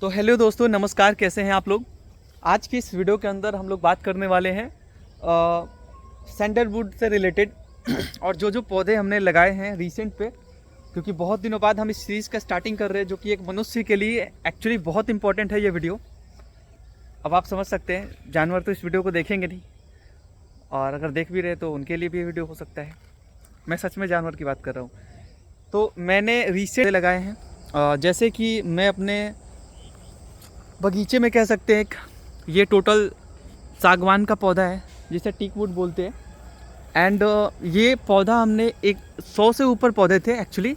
तो हेलो दोस्तों, नमस्कार। कैसे हैं आप लोग। आज की इस वीडियो के अंदर हम लोग बात करने वाले हैं सैंडलवुड से रिलेटेड और जो पौधे हमने लगाए हैं रिसेंट पे, क्योंकि बहुत दिनों बाद हम इस सीरीज़ का स्टार्टिंग कर रहे हैं, जो कि एक मनुष्य के लिए एक्चुअली बहुत इंपॉर्टेंट है ये वीडियो। अब आप समझ सकते हैं, जानवर तो इस वीडियो को देखेंगे नहीं, और अगर देख भी रहे तो उनके लिए भी ये वीडियो हो सकता है। मैं सच में जानवर की बात कर रहा हूँ। तो मैंने रिसेंट लगाए हैं, जैसे कि मैं अपने बगीचे में कह सकते हैं, ये टोटल सागवान का पौधा है जिसे टीकवुड बोलते हैं। एंड ये पौधा हमने 100 से ऊपर पौधे थे एक्चुअली।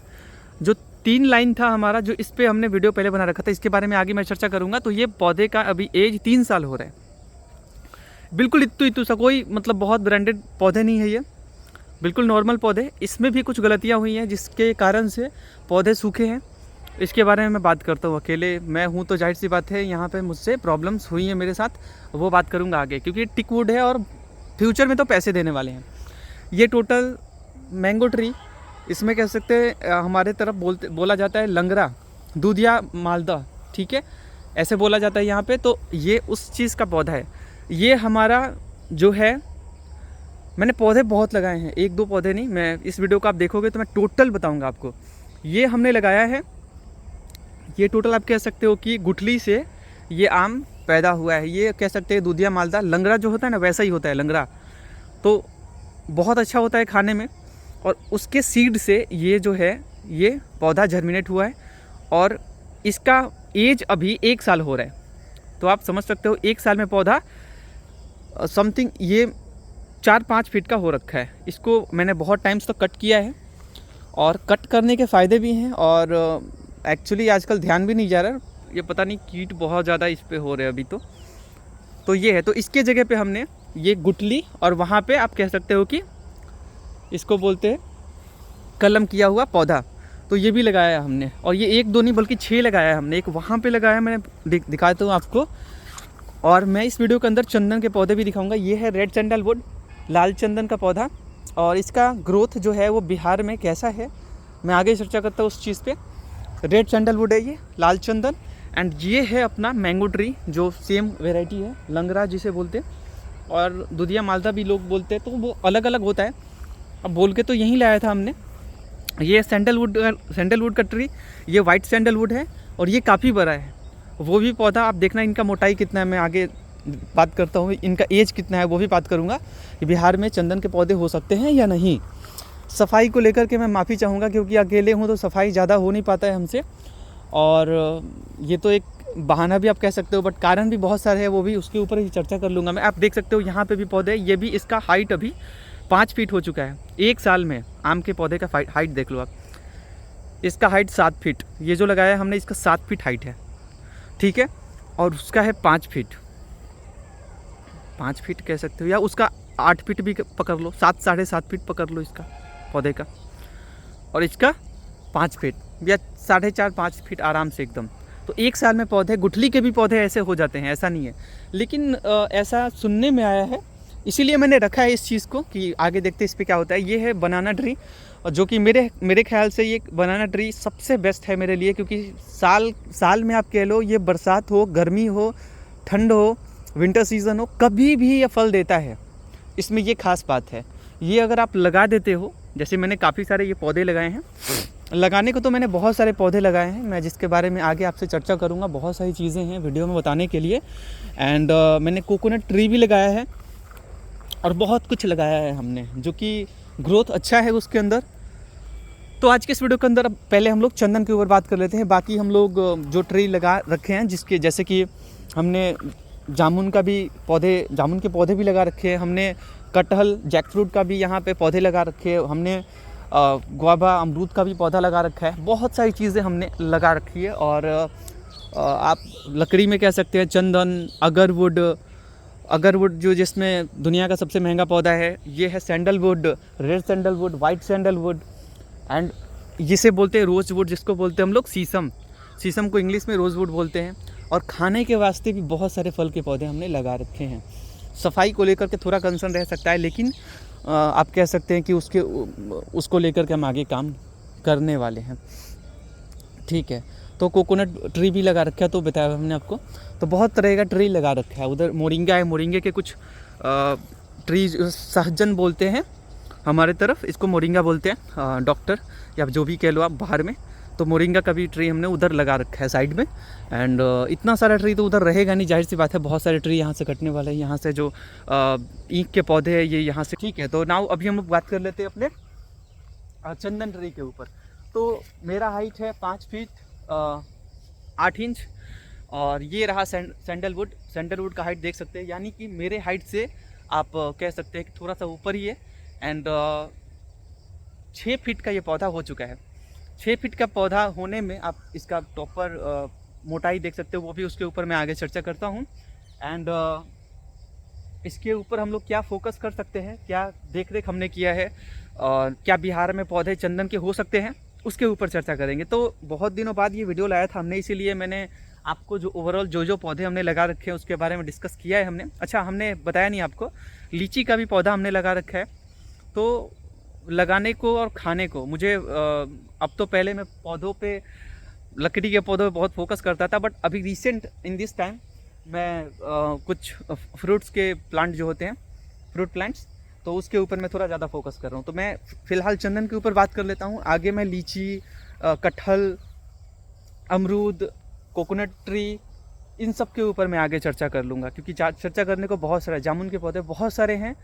जो 3 लाइन था हमारा, जो इस पे हमने वीडियो पहले बना रखा था, इसके बारे में आगे मैं चर्चा करूंगा। तो ये पौधे का अभी एज 3 साल हो रहा है। बिल्कुल इत्तू सा, कोई मतलब बहुत ब्रांडेड पौधे नहीं है ये, बिल्कुल नॉर्मल पौधे। इसमें भी कुछ गलतियाँ हुई हैं जिसके कारण से पौधे सूखे हैं। इसके बारे में मैं बात करता हूँ। अकेले मैं हूँ तो जाहिर सी बात है, यहाँ पे मुझसे प्रॉब्लम्स हुई हैं मेरे साथ, वो बात करूँगा आगे, क्योंकि टिकवुड है और फ्यूचर में तो पैसे देने वाले हैं। ये टोटल मैंगो ट्री, इसमें कह सकते हैं हमारे तरफ बोला जाता है लंगरा, दूधिया मालदा, ठीक है, ऐसे बोला जाता है यहाँ पे। तो ये उस चीज़ का पौधा है। ये हमारा जो है, मैंने पौधे बहुत लगाए हैं, 1-2 पौधे नहीं। मैं इस वीडियो को आप देखोगे तो मैं टोटल बताऊँगा आपको। ये हमने लगाया है, ये टोटल आप कह सकते हो कि गुठली से ये आम पैदा हुआ है। ये कह सकते हैं दूधिया मालदा, लंगड़ा जो होता है ना, वैसा ही होता है लंगड़ा। तो बहुत अच्छा होता है खाने में, और उसके सीड से ये जो है, ये पौधा जर्मिनेट हुआ है, और इसका एज अभी 1 साल हो रहा है। तो आप समझ सकते हो 1 साल में पौधा समथिंग ये 4-5 फीट का हो रखा है। इसको मैंने बहुत टाइम्स तक कट किया है, और कट करने के फ़ायदे भी हैं, और एक्चुअली आजकल ध्यान भी नहीं जा रहा, ये पता नहीं कीट बहुत ज़्यादा इस पे हो रहे हैं अभी। तो ये है। तो इसके जगह पे हमने ये गुठली, और वहाँ पे आप कह सकते हो कि इसको बोलते हैं कलम किया हुआ पौधा, तो ये भी लगाया है हमने। और ये 1-2 नहीं बल्कि 6 लगाया है हमने। एक वहाँ पे लगाया है, मैंने दिखाता हूँ आपको। और मैं इस वीडियो के अंदर चंदन के पौधे भी दिखाऊँगा। ये है रेड सैंडलवुड, लाल चंदन का पौधा, और इसका ग्रोथ जो है वो बिहार में कैसा है मैं आगे चर्चा करता हूँ उस चीज़ पे। रेड सैंडलवुड है ये, लाल चंदन, एंड ये है अपना मैंगो ट्री, जो सेम वेराइटी है, लंगरा जिसे बोलते हैं, और दूधिया मालदा भी लोग बोलते हैं। तो वो अलग अलग होता है। अब बोल के तो यहीं लाया था हमने। ये सैंडलवुड का ट्री, ये वाइट सैंडलवुड है, और ये काफ़ी बड़ा है। वो भी पौधा आप देखना, इनका मोटाई कितना है मैं आगे बात करता हूँ, इनका एज कितना है वो भी बात करूँगा, कि बिहार में चंदन के पौधे हो सकते हैं या नहीं। सफाई को लेकर के मैं माफ़ी चाहूँगा, क्योंकि अकेले हूँ तो सफाई ज़्यादा हो नहीं पाता है हमसे, और ये तो एक बहाना भी आप कह सकते हो, बट कारण भी बहुत सारे हैं, वो भी उसके ऊपर ही चर्चा कर लूँगा मैं। आप देख सकते हो यहाँ पे भी पौधे, ये भी, इसका हाइट अभी 5 फीट हो चुका है 1 साल में। आम के पौधे का हाइट देख लो आप, इसका हाइट 7 फीट, ये जो लगाया हमने इसका 7 फीट हाइट है, ठीक है, और उसका है 5 फीट, 5 फीट कह सकते हो, या उसका 8 फीट भी पकड़ लो, 7-7.5 फीट पकड़ लो इसका पौधे का, और इसका 5 फीट या 4.5-5 फीट आराम से एकदम। तो 1 साल में पौधे, गुठली के भी पौधे ऐसे हो जाते हैं, ऐसा नहीं है, लेकिन ऐसा सुनने में आया है, इसीलिए मैंने रखा है इस चीज़ को कि आगे देखते इस पर क्या होता है। ये है बनाना ट्री, और जो कि मेरे ख्याल से ये बनाना ट्री सबसे बेस्ट है मेरे लिए, क्योंकि साल में आप कह लो, ये बरसात हो, गर्मी हो, ठंड हो, विंटर सीज़न हो, कभी भी ये फल देता है। इसमें ये खास बात है। ये अगर आप लगा देते हो, जैसे मैंने काफ़ी सारे ये पौधे लगाए हैं, लगाने को तो मैंने बहुत सारे पौधे लगाए हैं, मैं जिसके बारे में आगे आपसे चर्चा करूंगा। बहुत सारी चीज़ें हैं वीडियो में बताने के लिए। एंड मैंने कोकोनट ट्री भी लगाया है, और बहुत कुछ लगाया है हमने, जो कि ग्रोथ अच्छा है उसके अंदर। तो आज के इस वीडियो के अंदर अब पहले हम लोग चंदन के ऊपर बात कर लेते हैं। बाकी हम लोग जो ट्री लगा रखे हैं, जिसके जैसे कि हमने जामुन के पौधे भी लगा रखे हैं हमने, कटहल, जैकफ्रूट का भी यहाँ पे पौधे लगा रखे हैं हमने, गुआवा, अमरूद का भी पौधा लगा रखा है। बहुत सारी चीज़ें हमने लगा रखी है। और आप लकड़ी में कह सकते हैं चंदन, अगरवुड जो जिसमें दुनिया का सबसे महंगा पौधा है, ये है sandalwood, red sandalwood, white sandalwood, and जिसे बोलते हैं रोजवुड, जिसको बोलते हैं हम लोग शीशम को इंग्लिश में रोजवुड बोलते हैं। और खाने के वास्ते भी बहुत सारे फल के पौधे हमने लगा रखे हैं। सफाई को लेकर के थोड़ा कंसर्न रह सकता है, लेकिन आप कह सकते हैं कि उसको लेकर के हम आगे काम करने वाले हैं, ठीक है। तो कोकोनट ट्री भी लगा रखा है, तो बताया हमने आपको। तो बहुत तरह का ट्री लगा रखा है। उधर मोरिंगा है, मोरिंगे के कुछ ट्री सहजन बोलते हैं हमारे तरफ, इसको मोरिंगा बोलते हैं, डॉक्टर या जो भी कह लो आप बाहर में। तो मोरिंगा का भी ट्री हमने उधर लगा रखा है साइड में। एंड इतना सारा ट्री तो उधर रहेगा नहीं, जाहिर सी बात है, बहुत सारे ट्री यहाँ से कटने वाले हैं। यहाँ से जो ईख के पौधे हैं ये यहाँ से, ठीक है। तो नाउ अभी हम लोग बात कर लेते हैं अपने चंदन ट्री के ऊपर। तो मेरा हाइट है 5 फीट 8 इंच, और ये रहा सैंडलवुड। सैंडलवुड का हाइट देख सकते हैं, यानी कि मेरे हाइट से आप कह सकते हैं कि थोड़ा सा ऊपर ही है। एंड 6 फीट का ये पौधा हो चुका है। 6 फीट का पौधा होने में आप इसका प्रॉपर मोटाई देख सकते हो, वो भी उसके ऊपर मैं आगे चर्चा करता हूँ। एंड इसके ऊपर हम लोग क्या फोकस कर सकते हैं, क्या देख रेख हमने किया है, और क्या बिहार में पौधे चंदन के हो सकते हैं, उसके ऊपर चर्चा करेंगे। तो बहुत दिनों बाद ये वीडियो लाया था हमने, इसीलिए मैंने आपको जो ओवरऑल जो पौधे हमने लगा रखे हैं उसके बारे में डिस्कस किया है हमने। अच्छा, हमने बताया नहीं आपको, लीची का भी पौधा हमने लगा रखा है। तो लगाने को और खाने को मुझे अब तो पहले मैं पौधों पे, लकड़ी के पौधों पे बहुत फोकस करता था, बट अभी रिसेंट इन दिस टाइम मैं कुछ फ्रूट्स के प्लांट जो होते हैं, फ्रूट प्लांट्स, तो उसके ऊपर मैं थोड़ा ज़्यादा फोकस कर रहा हूँ। तो मैं फ़िलहाल चंदन के ऊपर बात कर लेता हूँ। आगे मैं लीची, कटहल, अमरूद, कोकोनट ट्री, इन सब के ऊपर मैं आगे चर्चा कर लूँगा, क्योंकि चर्चा करने को बहुत सारा, जामुन के पौधे बहुत सारे हैं।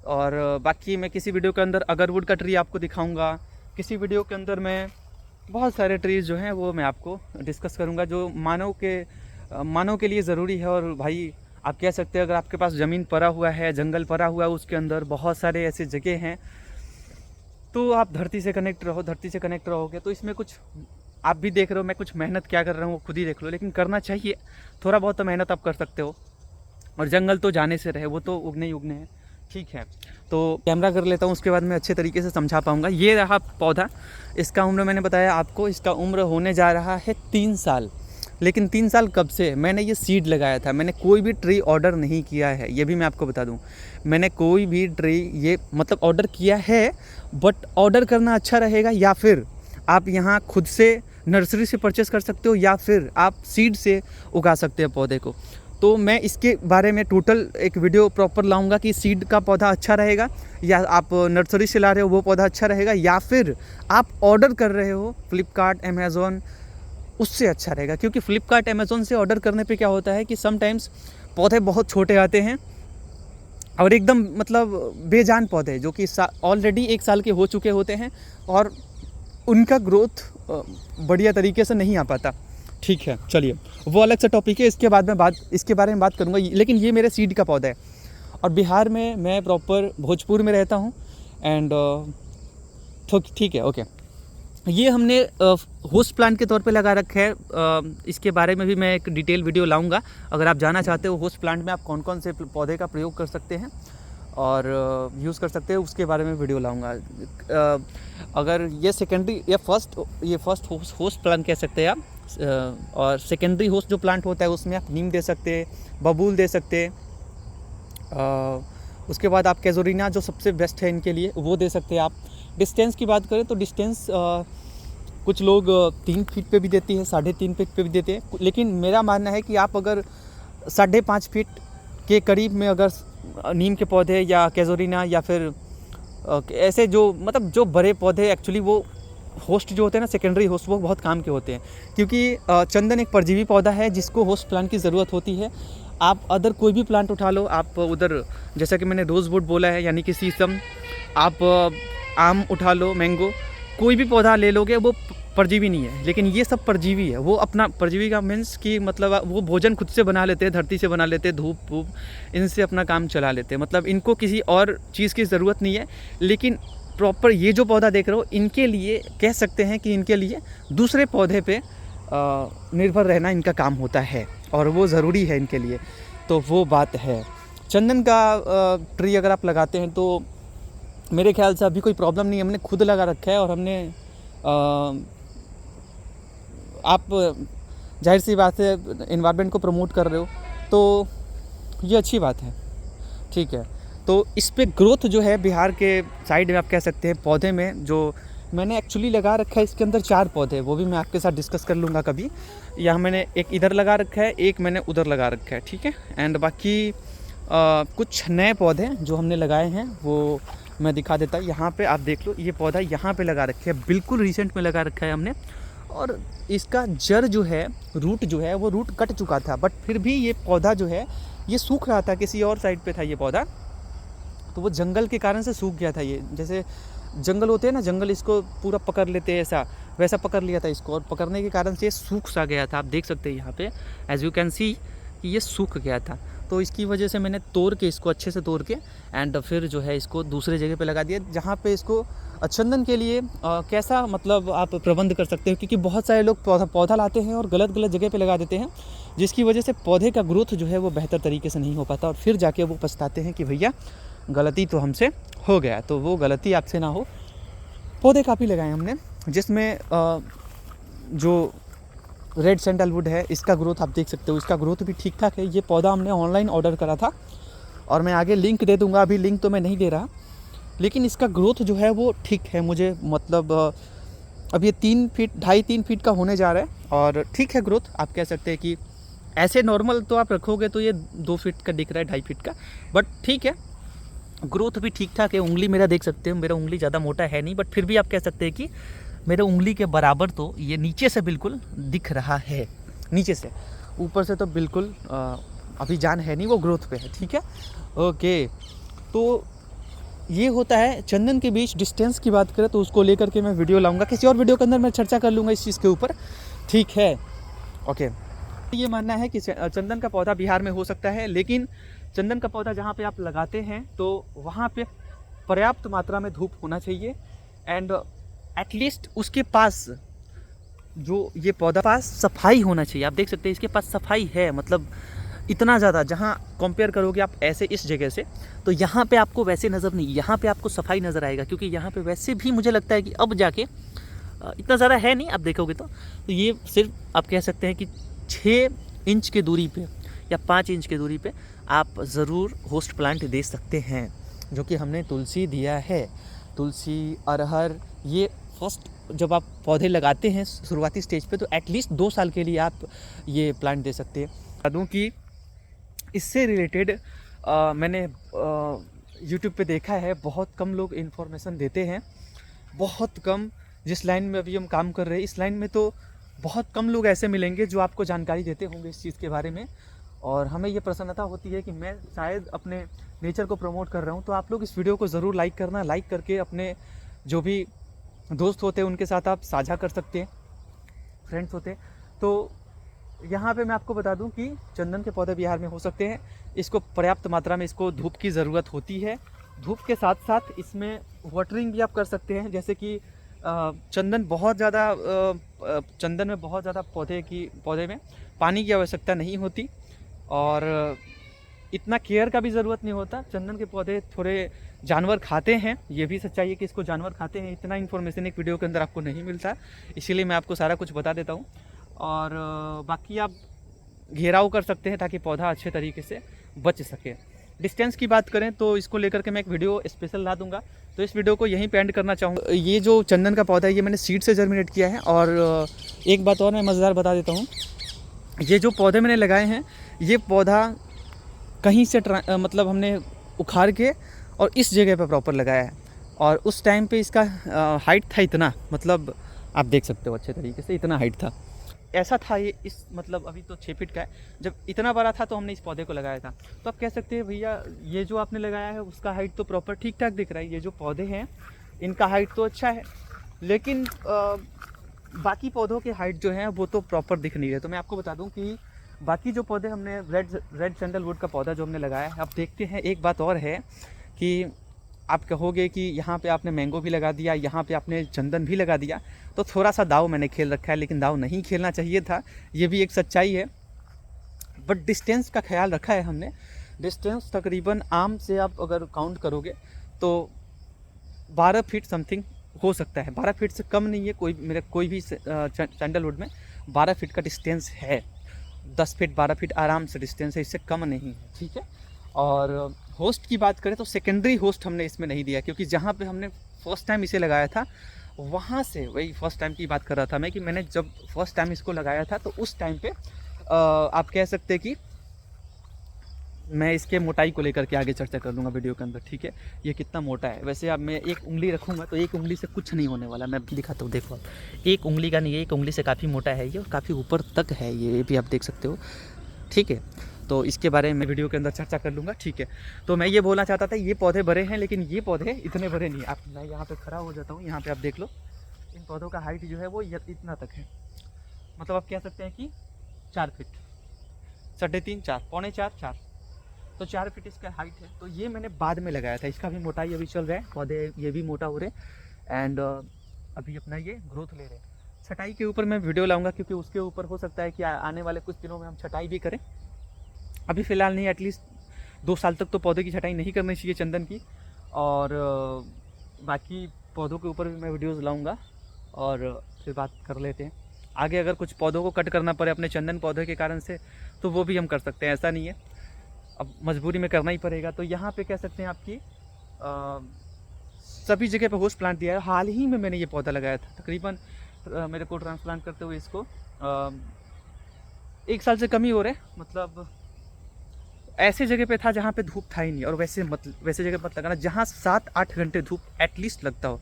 और बाकी मैं किसी वीडियो के अंदर अगरवुड का ट्री आपको दिखाऊंगा, किसी वीडियो के अंदर मैं बहुत सारे ट्रीज़ जो हैं वो मैं आपको डिस्कस करूंगा, जो मानव के लिए ज़रूरी है। और भाई आप कह सकते हैं, अगर आपके पास ज़मीन पड़ा हुआ है, जंगल पड़ा हुआ है, उसके अंदर बहुत सारे ऐसे जगह हैं, तो आप धरती से कनेक्ट रहो, धरती से कनेक्ट रहोगे तो इसमें कुछ, आप भी देख रहे हो मैं कुछ मेहनत क्या कर रहा हूँ वो खुद ही देख लो, लेकिन करना चाहिए थोड़ा बहुत तो मेहनत आप कर सकते हो। और जंगल तो जाने से रहे, वो तो उगने ही उगने हैं, ठीक है। तो कैमरा कर लेता हूँ, उसके बाद मैं अच्छे तरीके से समझा पाऊँगा। ये रहा पौधा, इसका उम्र मैंने बताया आपको, इसका उम्र होने जा रहा है 3 साल। लेकिन 3 साल कब से? मैंने ये सीड लगाया था, मैंने कोई भी ट्री ऑर्डर नहीं किया है, ये भी मैं आपको बता दूं। मैंने कोई भी ट्री ये मतलब ऑर्डर किया है, बट ऑर्डर करना अच्छा रहेगा, या फिर आप यहाँ खुद से नर्सरी से परचेस कर सकते हो, या फिर आप सीड से उगा सकते हैं पौधे को। तो मैं इसके बारे में टोटल एक वीडियो प्रॉपर लाऊंगा कि सीड का पौधा अच्छा रहेगा, या आप नर्सरी से ला रहे हो वो पौधा अच्छा रहेगा, या फिर आप ऑर्डर कर रहे हो फ्लिपकार्ट, अमेज़ॉन, उससे अच्छा रहेगा। क्योंकि फ्लिपकार्ट, अमेज़ॉन से ऑर्डर करने पे क्या होता है कि समटाइम्स पौधे बहुत छोटे आते हैं, और एकदम मतलब बेजान पौधे जो कि ऑलरेडी 1 साल के हो चुके होते हैं, और उनका ग्रोथ बढ़िया तरीके से नहीं आ पाता। ठीक है, चलिए वो अलग सा टॉपिक है, इसके बारे में बात करूँगा। लेकिन ये मेरे सीड का पौधा है, और बिहार में मैं प्रॉपर भोजपुर में रहता हूँ। एंड ठीक है, ओके। ये हमने होस्ट प्लांट के तौर पे लगा रखा है। इसके बारे में भी मैं एक डिटेल वीडियो लाऊंगा। अगर आप जानना चाहते हो होस्ट प्लांट में आप कौन कौन से पौधे का प्रयोग कर सकते हैं और यूज़ कर सकते हैं, उसके बारे में वीडियो लाऊंगा। अगर ये सेकेंडरी या फर्स्ट होस्ट प्लांट कह सकते हैं आप, और सेकेंडरी होस्ट जो प्लांट होता है उसमें आप नीम दे सकते हैं, बबूल दे सकते हैं, उसके बाद आप कैजोरिना जो सबसे बेस्ट है इनके लिए वो दे सकते हैं आप। डिस्टेंस की बात करें तो डिस्टेंस कुछ लोग 3 फीट पे भी देती है, 3.5 फीट पे भी देते हैं, लेकिन मेरा मानना है कि आप अगर 5.5 फीट के करीब में अगर नीम के पौधे या कैजोरिना या फिर ऐसे जो मतलब जो बड़े पौधे, एक्चुअली वो होस्ट जो होते हैं ना, सेकेंडरी होस्ट, वो बहुत काम के होते हैं। क्योंकि चंदन एक परजीवी पौधा है जिसको होस्ट प्लांट की ज़रूरत होती है। आप अदर कोई भी प्लांट उठा लो, आप उधर जैसा कि मैंने रोज़वुड बोला है यानी कि शीशम, आप आम उठा लो, मैंगो, कोई भी पौधा ले लोगे वो परजीवी नहीं है। लेकिन ये सब परजीवी है, वो अपना परजीवी का मीन्स कि मतलब वो भोजन खुद से बना लेते हैं, धरती से बना लेते हैं, धूप वूप इनसे अपना काम चला लेते हैं, मतलब इनको किसी और चीज़ की ज़रूरत नहीं है। लेकिन प्रॉपर ये जो पौधा देख रहे हो, इनके लिए कह सकते हैं कि इनके लिए दूसरे पौधे पे निर्भर रहना इनका काम होता है, और वो ज़रूरी है इनके लिए। तो वो बात है। चंदन का ट्री अगर आप लगाते हैं तो मेरे ख्याल से अभी कोई प्रॉब्लम नहीं है, हमने खुद लगा रखा है, और हमने आप जाहिर सी बात है इन्वायरमेंट को प्रमोट कर रहे हो, तो ये अच्छी बात है, ठीक है। तो इस पे ग्रोथ जो है बिहार के साइड में आप कह सकते हैं पौधे में जो मैंने एक्चुअली लगा रखा है इसके अंदर 4 पौधे, वो भी मैं आपके साथ डिस्कस कर लूँगा कभी। यहाँ मैंने एक इधर लगा रखा है, एक मैंने उधर लगा रखा है, ठीक है। एंड बाकी कुछ नए पौधे जो हमने लगाए हैं वो मैं दिखा देता हूँ। यहाँ पे आप देख लो, ये पौधा यहाँ पे लगा रखे है, बिल्कुल रिसेंट में लगा रखा है हमने। और इसका जड़ जो है, रूट जो है वो रूट कट चुका था, बट फिर भी ये पौधा जो है ये सूख रहा था। किसी और साइड पे था ये पौधा, तो वो जंगल के कारण से सूख गया था। ये जैसे जंगल होते हैं ना, जंगल इसको पूरा पकड़ लेते हैं, ऐसा वैसा पकड़ लिया था इसको, और पकड़ने के कारण से ये सूख सा गया था। आप देख सकते हैं यहाँ पे एज यू कैन सी कि ये सूख गया था। तो इसकी वजह से मैंने तोड़ के इसको अच्छे से तोड़ के एंड फिर जो है इसको दूसरे जगह पे लगा दिया, जहाँ पे इसको चंदन के लिए कैसा मतलब आप प्रबंध कर सकते हो, क्योंकि बहुत सारे लोग पौधा लाते हैं और गलत जगह पे लगा देते हैं, जिसकी वजह से पौधे का ग्रोथ जो है वो बेहतर तरीके से नहीं हो पाता, और फिर जाके वो पछताते हैं कि भैया गलती तो हमसे हो गया। तो वो गलती आपसे ना हो। पौधे काफ़ी लगाए हमने, जिसमें जो रेड सैंडलवुड है, इसका ग्रोथ आप देख सकते हो, इसका ग्रोथ भी ठीक ठाक है। ये पौधा हमने ऑनलाइन ऑर्डर करा था, और मैं आगे लिंक दे दूंगा, अभी लिंक तो मैं नहीं दे रहा, लेकिन इसका ग्रोथ जो है वो ठीक है। मुझे मतलब अब ये 3 फीट का होने जा रहा है, और ठीक है ग्रोथ। आप कह सकते हैं कि ऐसे नॉर्मल तो आप रखोगे तो ये 2 फीट का दिख रहा है, 2.5 फीट का, बट ठीक है, ग्रोथ भी ठीक ठाक है। उंगली मेरा देख सकते हो, मेरा उंगली ज़्यादा मोटा है नहीं, बट फिर भी आप कह सकते हैं कि मेरे उंगली के बराबर तो ये नीचे से बिल्कुल दिख रहा है, नीचे से। ऊपर से तो बिल्कुल अभी जान है नहीं, वो ग्रोथ पे है, ठीक है। ओके, तो ये होता है चंदन के बीच। डिस्टेंस की बात करें तो उसको लेकर के मैं वीडियो लाऊंगा, किसी और वीडियो के अंदर मैं चर्चा कर लूँगा इस चीज़ के ऊपर, ठीक है। ओके, ये मानना है कि चंदन का पौधा बिहार में हो सकता है, लेकिन चंदन का पौधा जहाँ पे आप लगाते हैं तो वहाँ पे पर्याप्त मात्रा में धूप होना चाहिए, एंड एटलीस्ट उसके पास जो ये पौधा पास सफाई होना चाहिए। आप देख सकते हैं इसके पास सफाई है, मतलब इतना ज़्यादा, जहाँ कंपेयर करोगे आप ऐसे इस जगह से, तो यहाँ पे आपको वैसे नज़र नहीं, यहाँ पे आपको सफाई नज़र आएगा, क्योंकि यहाँ पे वैसे भी मुझे लगता है कि अब जाके इतना ज़्यादा है नहीं, आप देखोगे तो ये सिर्फ आप कह सकते हैं कि 6 इंच के दूरी पे या 5 इंच के दूरी पे आप ज़रूर होस्ट प्लांट दे सकते हैं, जो कि हमने तुलसी दिया है। तुलसी, अरहर, ये फर्स्ट जब आप पौधे लगाते हैं शुरुआती स्टेज पे, तो एटलीस्ट 2 साल के लिए आप ये प्लांट दे सकते हैं। बता दूँ कि इससे रिलेटेड मैंने यूट्यूब पे देखा है, बहुत कम लोग इन्फॉर्मेशन देते हैं, बहुत कम। जिस लाइन में अभी हम काम कर रहे हैं, इस लाइन में तो बहुत कम लोग ऐसे मिलेंगे जो आपको जानकारी देते होंगे इस चीज़ के बारे में, और हमें ये प्रसन्नता होती है कि मैं शायद अपने नेचर को प्रमोट कर रहा हूँ। तो आप लोग इस वीडियो को ज़रूर लाइक करना, लाइक करके अपने जो भी दोस्त होते हैं उनके साथ आप साझा कर सकते हैं, फ्रेंड्स होते। तो यहाँ पे मैं आपको बता दूं कि चंदन के पौधे बिहार में हो सकते हैं। इसको पर्याप्त मात्रा में इसको धूप की ज़रूरत होती है। धूप के साथ साथ इसमें वाटरिंग भी आप कर सकते हैं, जैसे कि चंदन में बहुत ज़्यादा पौधे में पानी की आवश्यकता नहीं होती, और इतना केयर का भी ज़रूरत नहीं होता। चंदन के पौधे थोड़े जानवर खाते हैं, ये भी सच्चाई है कि इसको जानवर खाते हैं। इतना इन्फॉर्मेशन एक वीडियो के अंदर आपको नहीं मिलता, इसीलिए मैं आपको सारा कुछ बता देता हूँ। और बाकी आप घेराव कर सकते हैं ताकि पौधा अच्छे तरीके से बच सके। डिस्टेंस की बात करें तो इसको लेकर के मैं एक वीडियो स्पेशल ला दूंगा, तो इस वीडियो को यहीं पे एंड करना चाहूँगा। ये जो चंदन का पौधा है ये मैंने सीड से जर्मिनेट किया है। और एक बात और मैं मज़ेदार बता देता हूँ, ये जो पौधे मैंने लगाए हैं, ये पौधा कहीं से मतलब हमने उखाड़ के और इस जगह पर प्रॉपर लगाया है, और उस टाइम पे इसका हाइट था इतना, मतलब आप देख सकते हो अच्छे तरीके से इतना हाइट था, ऐसा था ये। इस मतलब अभी तो 6 फीट का है, जब इतना बड़ा था तो हमने इस पौधे को लगाया था। तो आप कह सकते हैं भैया ये जो आपने लगाया है उसका हाइट तो प्रॉपर ठीक ठाक दिख रहा है, ये जो पौधे हैं इनका हाइट तो अच्छा है, लेकिन बाकी पौधों के हाइट जो है वो तो प्रॉपर दिख नहीं रहे। तो मैं आपको बता दूं कि बाकी जो पौधे हमने रेड सैंडलवुड का पौधा जो हमने लगाया है, आप देखते हैं एक बात और है कि आप कहोगे कि यहाँ पे आपने मैंगो भी लगा दिया, यहाँ पे आपने चंदन भी लगा दिया, तो थोड़ा सा दाव मैंने खेल रखा है, लेकिन दाव नहीं खेलना चाहिए था, ये भी एक सच्चाई है। बट डिस्टेंस का ख्याल रखा है हमने। डिस्टेंस तकरीबन आम से आप अगर काउंट करोगे तो 12 फीट समथिंग हो सकता है, 12 फीट से कम नहीं है। कोई भी सैंडलवुड में 12 फीट का डिस्टेंस है, 10 फीट 12 फीट आराम से डिस्टेंस है, इससे कम नहीं है, ठीक है। और होस्ट की बात करें तो सेकेंडरी होस्ट हमने इसमें नहीं दिया, क्योंकि जहाँ पे हमने फर्स्ट टाइम इसे लगाया था वहाँ से वही फर्स्ट टाइम की बात कर रहा था मैं कि मैंने जब फर्स्ट टाइम इसको लगाया था तो उस टाइम पे आप कह सकते हैं कि मैं इसके मोटाई को लेकर के आगे चर्चा कर लूँगा वीडियो के अंदर, ठीक है। ये कितना मोटा है, वैसे अब मैं एक उंगली रखूँगा तो एक उंगली से कुछ नहीं होने वाला, मैं दिखाता हूँ। देखो आप, एक उंगली का नहीं है, एक उंगली से काफ़ी मोटा है ये और काफ़ी ऊपर तक है ये भी आप देख सकते हो, ठीक है। तो इसके बारे में वीडियो के अंदर चर्चा कर लूँगा, ठीक है। तो मैं ये बोलना चाहता था, ये पौधे बड़े हैं लेकिन ये पौधे इतने बड़े नहीं। आप, मैं यहाँ पे खड़ा हो जाता हूँ, यहाँ पे आप देख लो, इन पौधों का हाइट जो है वो इतना तक है, मतलब आप कह सकते हैं कि 4 फीट, 3.5 4 पौने 4 तो 4 फीट इसका हाइट है। तो ये मैंने बाद में लगाया था, इसका भी मोटाई अभी चल रहा है, पौधे ये भी मोटा हो रहे हैं एंड अभी अपना ये ग्रोथ ले रहे हैं। छटाई के ऊपर मैं वीडियो लाऊंगा क्योंकि उसके ऊपर हो सकता है कि आने वाले कुछ दिनों में हम छटाई भी करें। अभी फ़िलहाल नहीं, एटलीस्ट 2 साल तक तो पौधे की छटाई नहीं करनी चाहिए चंदन की। और बाकी पौधों के ऊपर भी मैं वीडियोज़ लाऊँगा और फिर बात कर लेते हैं आगे। अगर कुछ पौधों को कट करना पड़े अपने चंदन पौधे के कारण से तो वो भी हम कर सकते हैं, ऐसा नहीं है, अब मजबूरी में करना ही पड़ेगा। तो यहाँ पे कह सकते हैं आपकी सभी जगह पे होस्ट प्लांट दिया है। हाल ही में मैंने ये पौधा लगाया था, तकरीबन मेरे को ट्रांसप्लांट करते हुए इसको 1 साल से कम ही हो रहे, मतलब ऐसे जगह पे था जहाँ पे धूप था ही नहीं। और वैसे जगह मत लगाना जहाँ 7-8 घंटे धूप एटलीस्ट लगता हो,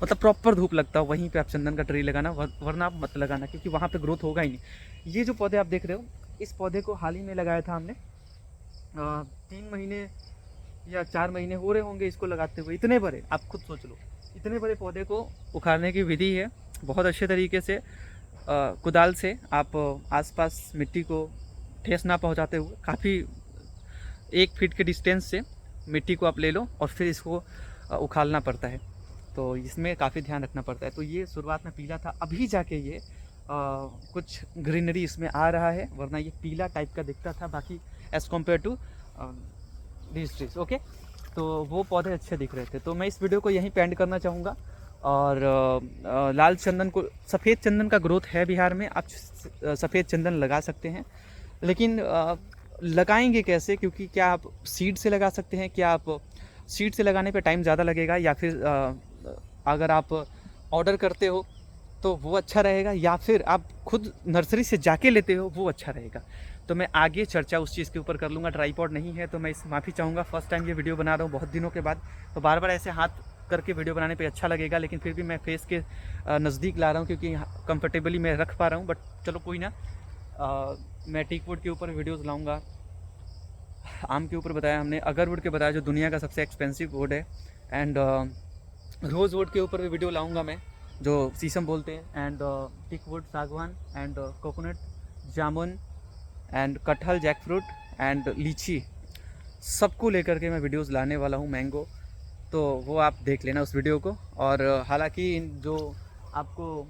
मतलब प्रॉपर धूप लगता हो, वहीं पे आप चंदन का ट्री लगाना, वरना आप मत लगाना क्योंकि वहाँ पे ग्रोथ होगा ही नहीं। ये जो पौधे आप देख रहे हो, इस पौधे को हाल ही में लगाया था हमने, 3 महीने या 4 महीने हो रहे होंगे इसको लगाते हुए। इतने बड़े, आप खुद सोच लो, इतने बड़े पौधे को उखाड़ने की विधि है बहुत अच्छे तरीके से। कुदाल से आप आसपास मिट्टी को ठेस ना पहुंचाते हुए, काफ़ी 1 फीट के डिस्टेंस से मिट्टी को आप ले लो और फिर इसको उखाड़ना पड़ता है। तो इसमें काफ़ी ध्यान रखना पड़ता है। तो ये शुरुआत में पीला था, अभी जाके ये कुछ ग्रीनरी इसमें आ रहा है, वरना ये पीला टाइप का दिखता था बाकी as compare to these trees, okay. तो वो पौधे अच्छे दिख रहे थे। तो मैं इस वीडियो को यहीं पे एंड करना चाहूँगा। और लाल चंदन को, सफ़ेद चंदन का ग्रोथ है बिहार में, आप सफ़ेद चंदन लगा सकते हैं, लेकिन लगाएंगे कैसे? क्योंकि क्या आप सीड से लगा सकते हैं, क्या आप सीड से लगाने पे टाइम ज़्यादा लगेगा, या फिर अगर आप ऑर्डर करते हो तो वो अच्छा रहेगा, या फिर आप खुद नर्सरी से जाके लेते हो वो अच्छा रहेगा। तो मैं आगे चर्चा उस चीज़ के ऊपर कर लूँगा। ट्राईपॉड नहीं है तो मैं इस माफ़ी चाहूँगा, फर्स्ट टाइम ये वीडियो बना रहा हूँ बहुत दिनों के बाद, तो बार बार ऐसे हाथ करके वीडियो बनाने पे अच्छा लगेगा, लेकिन फिर भी मैं फेस के नज़दीक ला रहा हूँ क्योंकि कंफर्टेबली मैं रख पा रहा हूँ। बट चलो कोई ना, मैं टीकवुड के ऊपर वीडियोज़ लाऊँगा, आम के ऊपर बताया हमने, अगरवुड के बताया जो दुनिया का सबसे एक्सपेंसिव वुड है, एंड रोज़ वुड के ऊपर भी वीडियो लाऊँगा मैं, जो शीशम बोलते हैं, एंड टीकवुड, सागवान, एंड कोकोनट, जामुन, एंड कटहल, जैकफ्रूट एंड लीची, सबको लेकर के मैं वीडियोस लाने वाला हूँ। मैंगो, तो वो आप देख लेना उस वीडियो को। और हालांकि जो आपको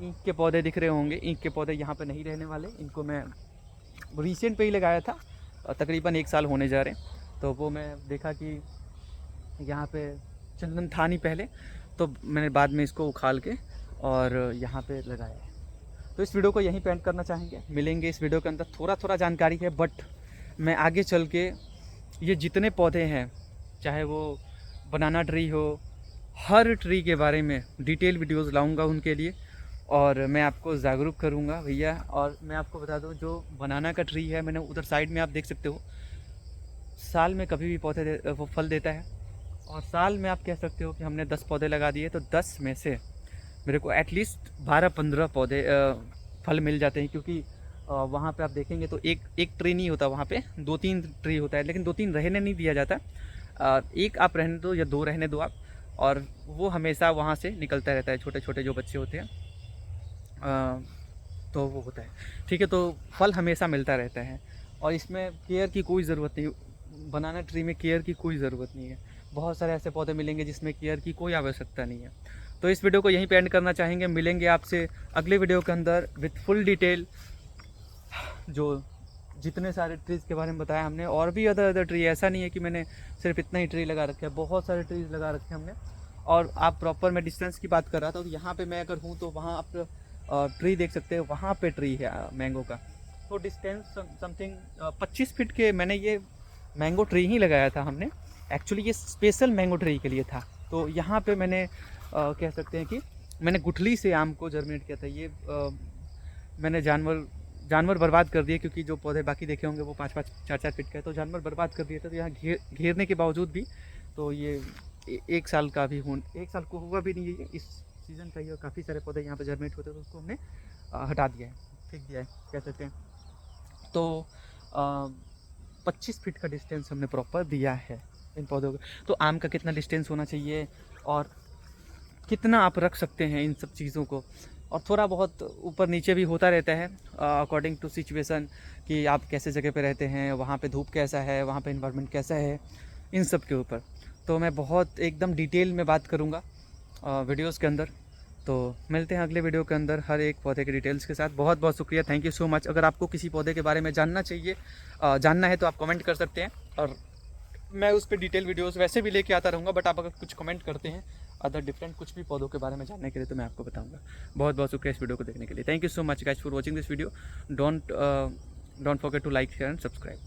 ईंख के पौधे दिख रहे होंगे, ईंख के पौधे यहाँ पे नहीं रहने वाले, इनको मैं रिसेंट पे ही लगाया था, तकरीबन 1 साल होने जा रहे हैं। तो वो मैं देखा कि यहाँ पे चंदन था नहीं पहले, तो मैंने बाद में इसको उखाड़ के और यहाँ पे लगाया है। तो इस वीडियो को यहीं पे एंड करना चाहेंगे, मिलेंगे इस वीडियो के अंदर, थोड़ा जानकारी है, बट मैं आगे चल के ये जितने पौधे हैं, चाहे वो बनाना ट्री हो, हर ट्री के बारे में डिटेल वीडियोस लाऊंगा उनके लिए, और मैं आपको जागरूक करूंगा भैया। और मैं आपको बता दूं, जो बनाना का ट्री है, मैंने उधर साइड में आप देख सकते हो, साल में कभी भी वो फल देता है। और साल में आप कह सकते हो कि हमने 10 पौधे लगा दिए तो 10 में से मेरे को एटलीस्ट 12-15 पौधे फल मिल जाते हैं, क्योंकि वहाँ पे आप देखेंगे तो एक ट्री नहीं होता, वहाँ पे 2-3 ट्री होता है, लेकिन 2-3 रहने नहीं दिया जाता। एक आप रहने दो या 2 रहने दो आप, और वो हमेशा वहाँ से निकलता रहता है, छोटे छोटे जो बच्चे होते हैं, तो वो होता है, ठीक है। तो फल हमेशा मिलता रहता है, और इसमें केयर की कोई ज़रूरत नहीं, बनाना ट्री में केयर की कोई ज़रूरत नहीं है। बहुत सारे ऐसे पौधे मिलेंगे जिसमें केयर की कोई आवश्यकता नहीं है। तो इस वीडियो को यहीं पे एंड करना चाहेंगे, मिलेंगे आपसे अगले वीडियो के अंदर विथ फुल डिटेल, जो जितने सारे ट्रीज़ के बारे में बताया हमने, और भी अदर ट्री, ऐसा नहीं है कि मैंने सिर्फ इतना ही ट्री लगा रखे हैं, बहुत सारे ट्रीज़ लगा रखे हैं हमने। और आप प्रॉपर, मैं डिस्टेंस की बात कर रहा था, तो यहाँ पे मैं अगर हूँ तो वहाँ आप ट्री देख सकते हैं, वहाँ पे ट्री है मैंगो का, तो डिस्टेंस समथिंग 25 फीट के मैंने ये मैंगो ट्री ही लगाया था हमने, एक्चुअली ये स्पेशल मैंगो ट्री के लिए था। तो यहाँ पे मैंने कह सकते हैं कि मैंने गुठली से आम को जर्मिनेट किया था। ये मैंने जानवर बर्बाद कर दिए, क्योंकि जो पौधे बाकी देखे होंगे वो 5-5 4-4 फीट का है, तो जानवर बर्बाद कर दिए थे। तो यहाँ घेरने के बावजूद भी तो ये 1 साल का भी 1 साल को हुआ भी नहीं है, इस सीज़न का ही। और काफ़ी सारे पौधे यहाँ पे जर्मिनेट होते हैं, तो उसको हमने हटा दिया है, फेंक दिया है कह सकते हैं। तो 25 फीट का डिस्टेंस हमने प्रॉपर दिया है इन पौधों का। तो आम का कितना डिस्टेंस होना चाहिए और कितना आप रख सकते हैं इन सब चीज़ों को, और थोड़ा बहुत ऊपर नीचे भी होता रहता है अकॉर्डिंग टू सिचुएशन, कि आप कैसे जगह पे रहते हैं, वहाँ पे धूप कैसा है, वहाँ पे इन्वायरमेंट कैसा है, इन सब के ऊपर। तो मैं बहुत एकदम डिटेल में बात करूँगा वीडियोस के अंदर। तो मिलते हैं अगले वीडियो के अंदर हर एक पौधे के डिटेल्स के साथ। बहुत बहुत शुक्रिया, थैंक यू सो मच। अगर आपको किसी पौधे के बारे में जानना है तो आप कमेंट कर सकते हैं, और मैं उस पर डिटेल वीडियोस वैसे भी लेके आता रहूँगा। बट आप अगर कुछ कमेंट करते हैं अदर डिफरेंट कुछ भी पौधों के बारे में जानने के लिए, तो मैं आपको बताऊँगा। बहुत बहुत शुक्रिया इस वीडियो को देखने के लिए। Thank you so much guys for watching this video. Don't forget to like, share and subscribe.